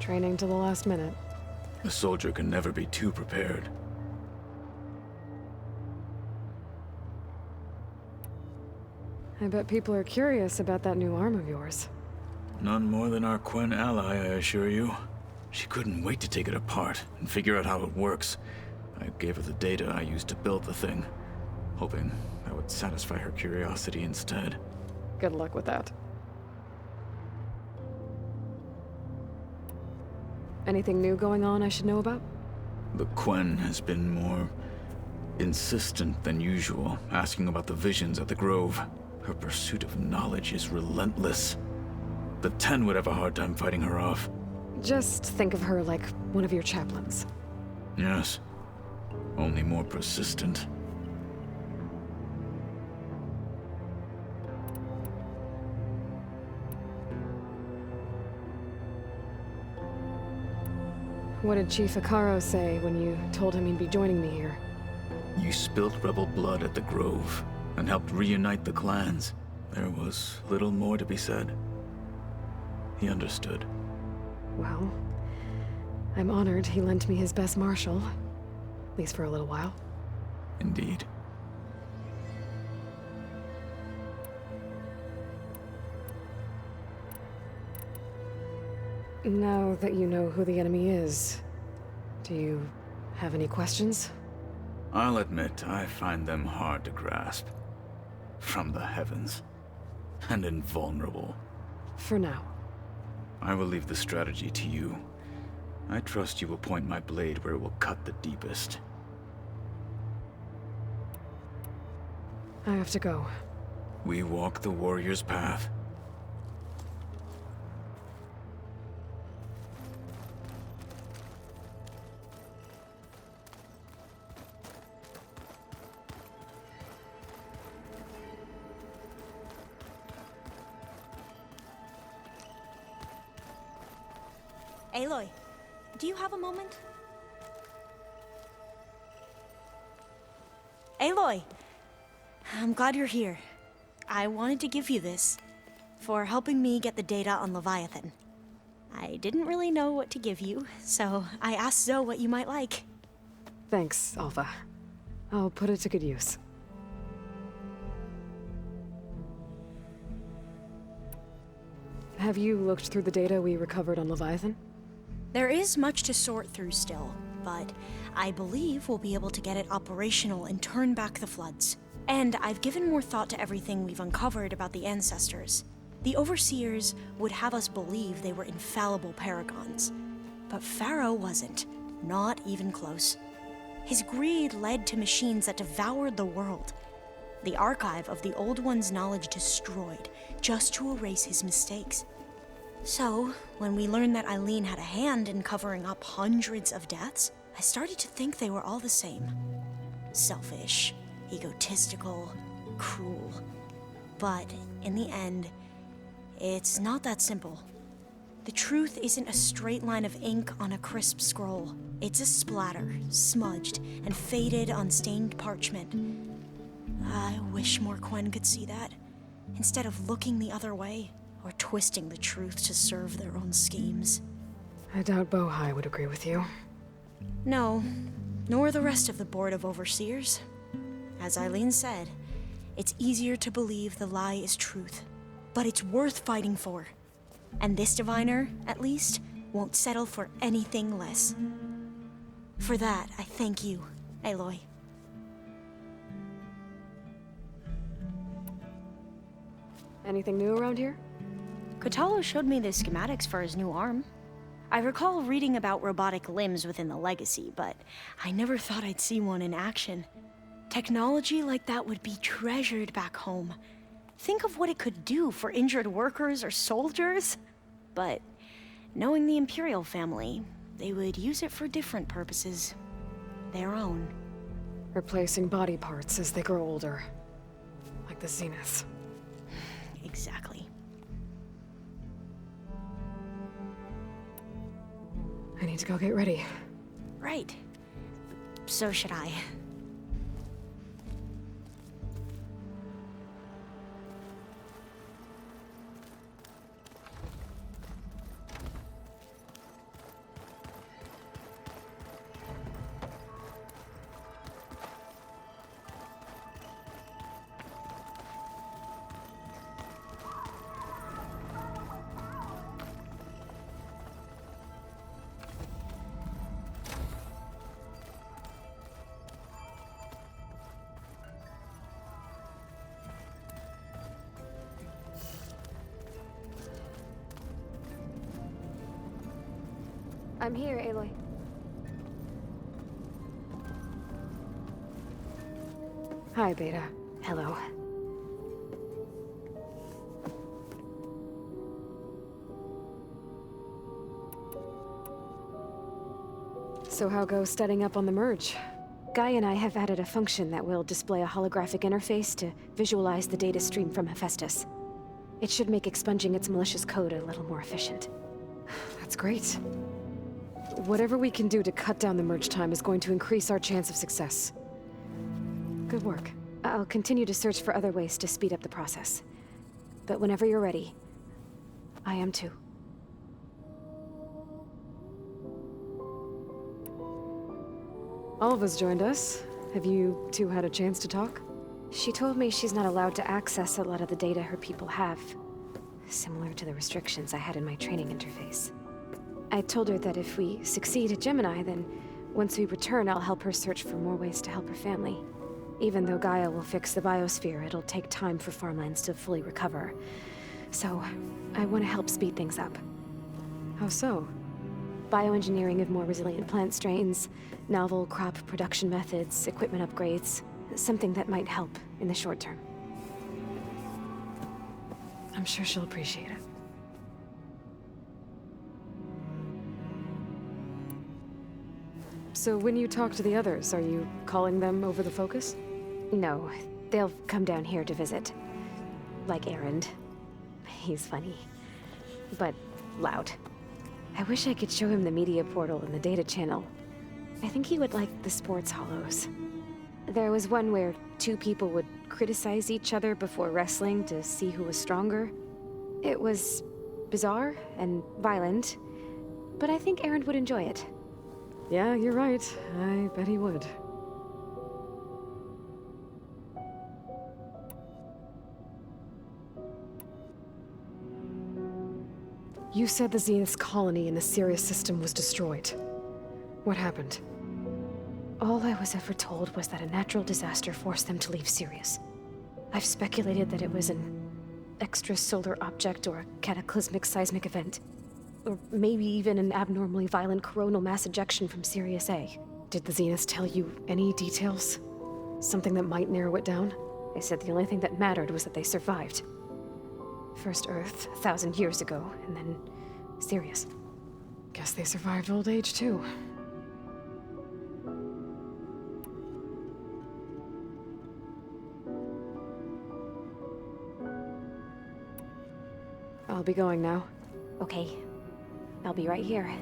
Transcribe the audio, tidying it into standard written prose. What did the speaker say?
Training to the last minute. A soldier can never be too prepared. I bet people are curious about that new arm of yours. None more than our Quen ally, I assure you. She couldn't wait to take it apart and figure out how it works. I gave her the data I used to build the thing, hoping that would satisfy her curiosity instead. Good luck with that. Anything new going on I should know about? The Quen has been more insistent than usual, asking about the visions at the Grove. Her pursuit of knowledge is relentless. The 10 would have a hard time fighting her off. Just think of her like one of your chaplains. Yes, only more persistent. What did Chief Ikaro say when you told him he'd be joining me here? You spilt rebel blood at the Grove and helped reunite the clans. There was little more to be said. He understood. Well, I'm honored he lent me his best marshal. At least for a little while. Indeed. Now that you know who the enemy is, do you have any questions? I'll admit, I find them hard to grasp. From the heavens. And invulnerable. For now. I will leave the strategy to you. I trust you will point my blade where it will cut the deepest. I have to go. We walk the warrior's path. Aloy, do you have a moment? Aloy! I'm glad you're here. I wanted to give you this for helping me get the data on Leviathan. I didn't really know what to give you, so I asked Zoe what you might like. Thanks, Alpha. I'll put it to good use. Have you looked through the data we recovered on Leviathan? There is much to sort through still, but I believe we'll be able to get it operational and turn back the floods. And I've given more thought to everything we've uncovered about the ancestors. The Overseers would have us believe they were infallible paragons. But Pharaoh wasn't. Not even close. His greed led to machines that devoured the world. The archive of the Old One's knowledge destroyed, just to erase his mistakes. So, when we learned that Eileen had a hand in covering up hundreds of deaths, I started to think they were all the same. Selfish, egotistical, cruel. But, in the end, it's not that simple. The truth isn't a straight line of ink on a crisp scroll. It's a splatter, smudged, and faded on stained parchment. I wish more Quen could see that, instead of looking the other way, or twisting the truth to serve their own schemes. I doubt Bohai would agree with you. No, nor the rest of the Board of Overseers. As Eileen said, it's easier to believe the lie is truth, but it's worth fighting for. And this diviner, at least, won't settle for anything less. For that, I thank you, Aloy. Anything new around here? Kotalo showed me the schematics for his new arm. I recall reading about robotic limbs within the Legacy, but I never thought I'd see one in action. Technology like that would be treasured back home. Think of what it could do for injured workers or soldiers. But knowing the Imperial family, they would use it for different purposes. Their own. Replacing body parts as they grow older. Like the Zeniths. Exactly. I need to go get ready. Right. So should I. I'm here, Aloy. Hi, Beta. Hello. So how goes setting up on the merge? Guy and I have added a function that will display a holographic interface to visualize the data stream from Hephaestus. It should make expunging its malicious code a little more efficient. That's great. Whatever we can do to cut down the merge time is going to increase our chance of success. Good work. I'll continue to search for other ways to speed up the process. But whenever you're ready, I am too. Alva's joined us. Have you two had a chance to talk? She told me she's not allowed to access a lot of the data her people have. Similar to the restrictions I had in my training interface. I told her that if we succeed at Gemini, then once we return, I'll help her search for more ways to help her family. Even though Gaia will fix the biosphere, it'll take time for farmlands to fully recover. So, I want to help speed things up. How so? Bioengineering of more resilient plant strains, novel crop production methods, equipment upgrades. Something that might help in the short term. I'm sure she'll appreciate it. So when you talk to the others, are you calling them over the focus? No, they'll come down here to visit. Like Erend. He's funny. But loud. I wish I could show him the media portal and the data channel. I think he would like the sports hollows. There was one where two people would criticize each other before wrestling to see who was stronger. It was bizarre and violent, but I think Erend would enjoy it. Yeah, you're right. I bet he would. You said the Zenith's colony in the Sirius system was destroyed. What happened? All I was ever told was that a natural disaster forced them to leave Sirius. I've speculated that it was an extrasolar object or a cataclysmic seismic event. Or maybe even an abnormally violent coronal mass ejection from Sirius A. Did the Zeniths tell you any details? Something that might narrow it down? They said the only thing that mattered was that they survived. First Earth, 1,000 years ago, and then Sirius. Guess they survived old age too. I'll be going now. Okay. I'll be right here.